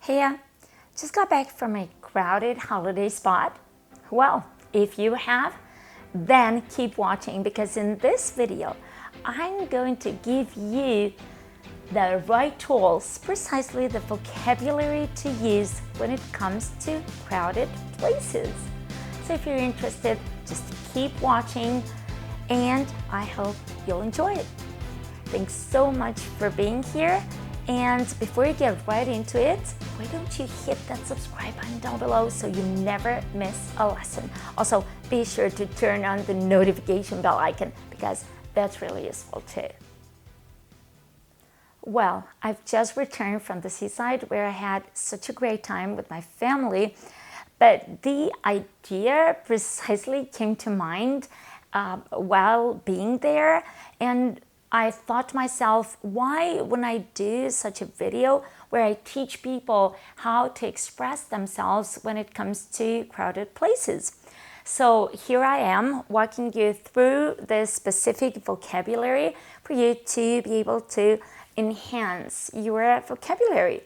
Hey, just got back from a crowded holiday spot. Well, if you have, then keep watching because in this video, I'm going to give you the right tools, precisely the vocabulary to use when it comes to crowded places. So if you're interested, just keep watching and I hope you'll enjoy it. Thanks so much for being here. And before you get right into it, why don't you hit that subscribe button down below so you never miss a lesson. Also, be sure to turn on the notification bell icon because that's really useful too. Well, I've just returned from the seaside where I had such a great time with my family, but the idea precisely came to mind while being there, and I thought to myself, why when I do such a video where I teach people how to express themselves when it comes to crowded places? So here I am walking you through this specific vocabulary for you to be able to enhance your vocabulary.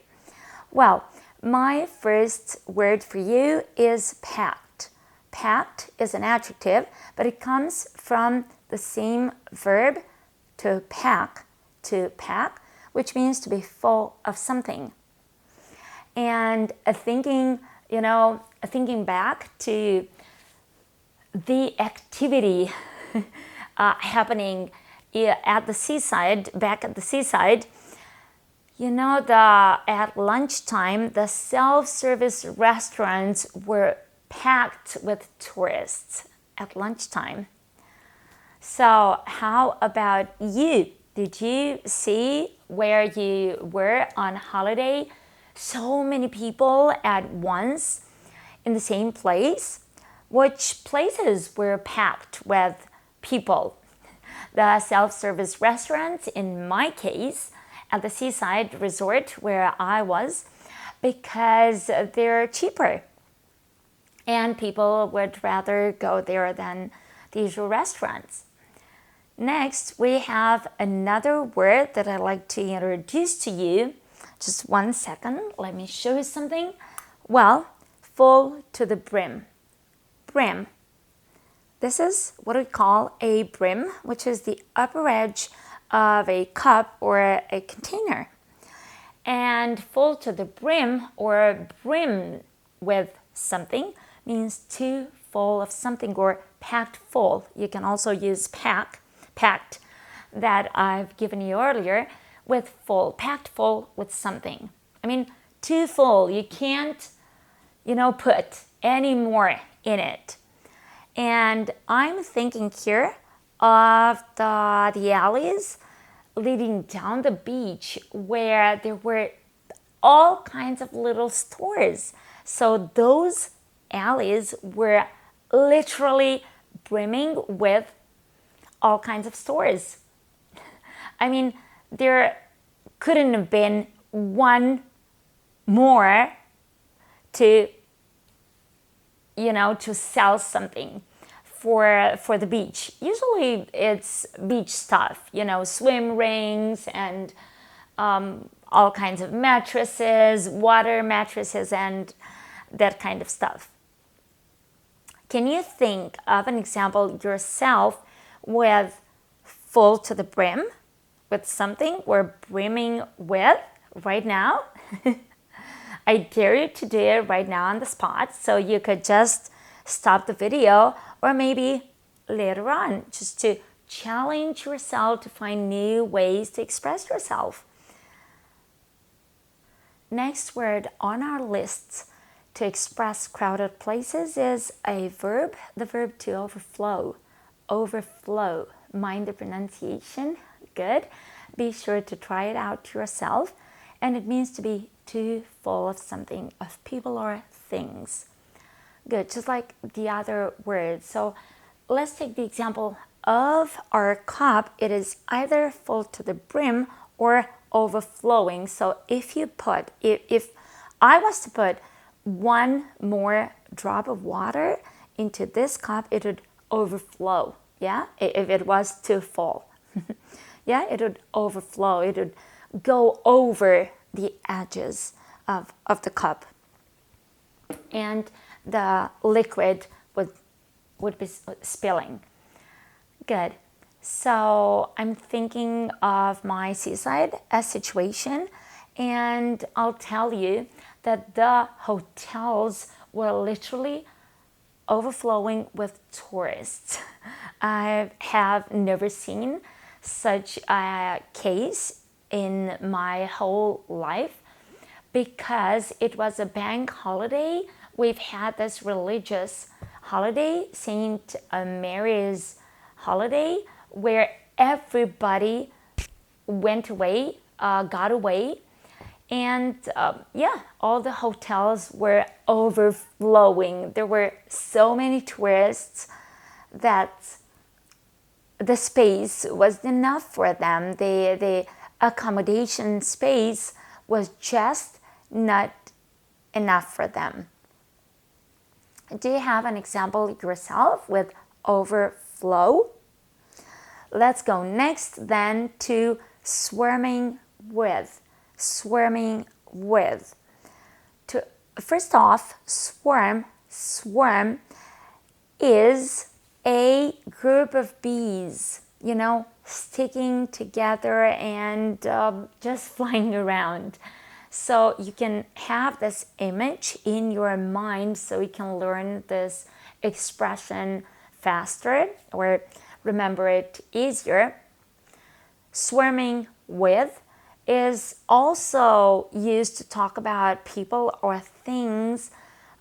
Well, my first word for you is packed. Packed is an adjective, but it comes from the same verb to pack, which means to be full of something. And thinking back to the activity happening at the seaside, back at the seaside, at lunchtime, the self-service restaurants were packed with tourists at lunchtime. So how about you? Did you see where you were on holiday? So many people at once in the same place. Which places were packed with people? The self-service restaurants, in my case, at the seaside resort where I was, because they're cheaper. And people would rather go there than the usual restaurants. Next, we have another word that I'd like to introduce to you. Just 1 second, let me show you something. Well, full to the brim. Brim. This is what we call a brim, which is the upper edge of a cup or a container. And full to the brim or brim with something means too full of something or packed full. You can also use packed that I've given you earlier with full, packed full with something. I mean, too full. You can't, put any more in it. And I'm thinking here of the alleys leading down the beach where there were all kinds of little stores. So those alleys were literally brimming with all kinds of stores. I mean, there couldn't have been one more to sell something for the beach. Usually it's beach stuff, swim rings and all kinds of mattresses, water mattresses, and that kind of stuff. Can you think of an example yourself with full to the brim, with something we're brimming with right now? I dare you to do it right now on the spot, so you could just stop the video or maybe later on, just to challenge yourself to find new ways to express yourself. Next word on our list to express crowded places is a verb, the verb to overflow. Overflow. Mind the pronunciation. Good. Be sure to try it out yourself. And it means to be too full of something, of people or things. Good, just like the other words. So let's take the example of our cup. It is either full to the brim or overflowing. So if I was to put one more drop of water into this cup, it would overflow. Yeah, if it was too full. Yeah, it would overflow. It would go over the edges of the cup, and the liquid would be spilling. Good. So I'm thinking of my seaside situation, and I'll tell you that the hotels were literally overflowing with tourists. I have never seen such a case in my whole life, because it was a bank holiday. We've had this religious holiday, Saint Mary's holiday, where everybody went away, got away, and all the hotels were overflowing. There were so many tourists that the space was enough for them. The accommodation space was just not enough for them. Do you have an example yourself with overflow? Let's go next then to swarming with. Swarming with. First off, swarm is a group of bees, sticking together and just flying around. So you can have this image in your mind so you can learn this expression faster or remember it easier. Swarming with is also used to talk about people or things,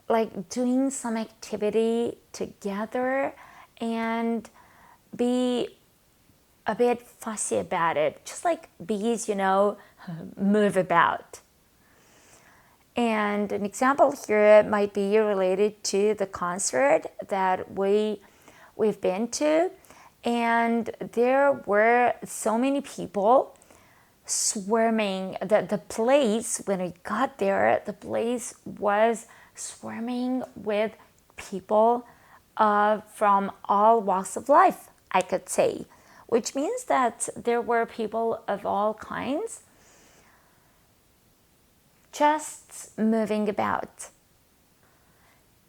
like doing some activity together and be a bit fussy about it, just like bees, move about. And an example here might be related to the concert that we've been to, and there were so many people swarming. The place, when we got there, the place was swarming with people from all walks of life, I could say, which means that there were people of all kinds just moving about.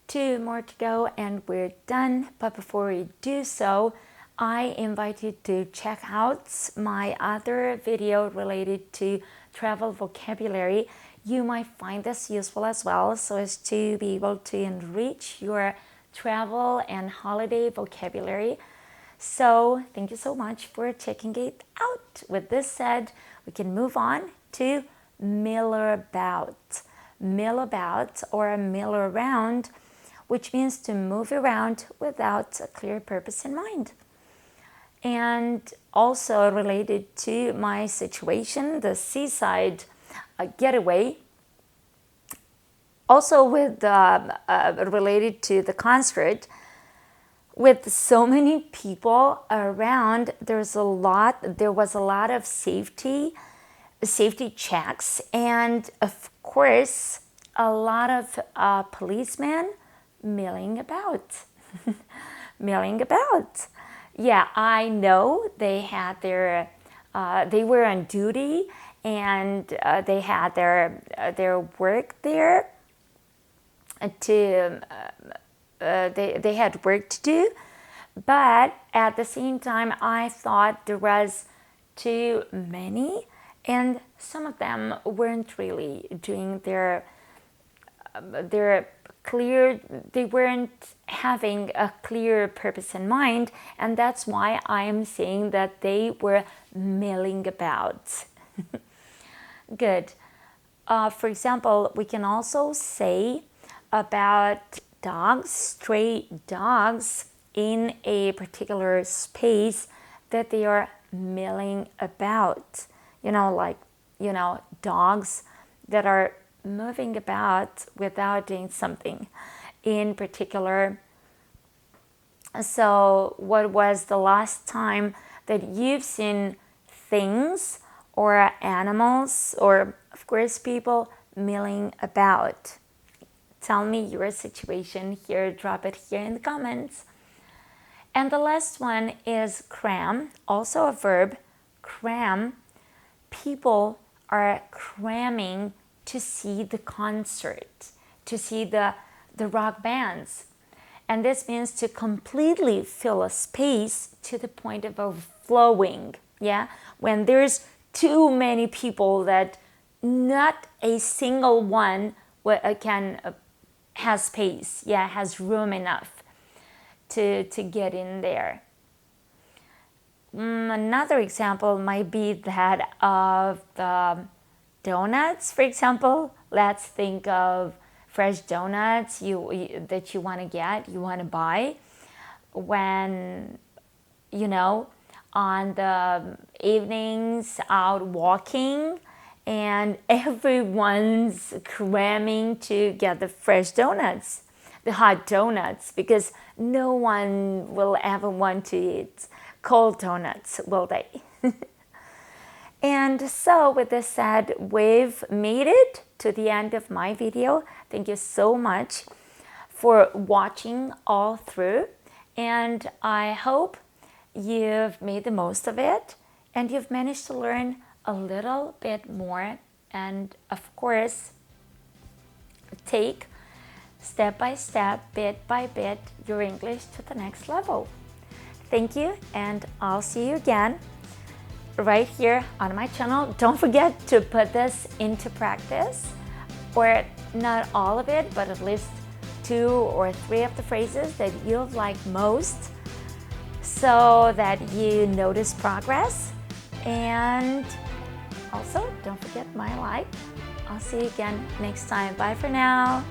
2 more to go and we're done. But before we do so, I invite you to check out my other video related to travel vocabulary. You might find this useful as well, so as to be able to enrich your travel and holiday vocabulary. So thank you so much for checking it out. With this said, we can move on to mill about. Mill about or mill around, which means to move around without a clear purpose in mind. And also related to my situation, the seaside getaway, also with related to the concert, with so many people around, there was a lot of safety checks, and of course a lot of policemen milling about. Milling about. Yeah, I know they had their they were on duty, and they had their work there to they had work to do, but at the same time I thought there was too many, and some of them weren't really doing their clear, they weren't having a clear purpose in mind, and that's why I'm saying that they were milling about. Good. For example, we can also say about dogs, stray dogs in a particular space, that they are milling about. Dogs that are moving about without doing something in particular. So what was the last time that you've seen things or animals or, of course, people milling about? Tell me your situation here, drop it here in the comments. And the last one is cram, also a verb, cram. People are cramming to see the concert, to see the rock bands. And this means to completely fill a space to the point of overflowing. Yeah, when there's too many people that not a single one has space, has room enough to get in there. Another example might be that of the donuts, for example. Let's think of fresh donuts that you want to buy when, on the evenings out walking, and everyone's cramming to get the fresh donuts, the hot donuts, because no one will ever want to eat cold donuts, will they? And so with this said, we've made it to the end of my video. Thank you so much for watching all through, and I hope you've made the most of it and you've managed to learn a little bit more, and of course take step by step, bit by bit, your English to the next level. Thank you, and I'll see you again right here on my channel. Don't forget to put this into practice, or not all of it, but at least 2 or 3 of the phrases that you like most, so that you notice progress. And also, don't forget my like. I'll see you again next time. Bye for now.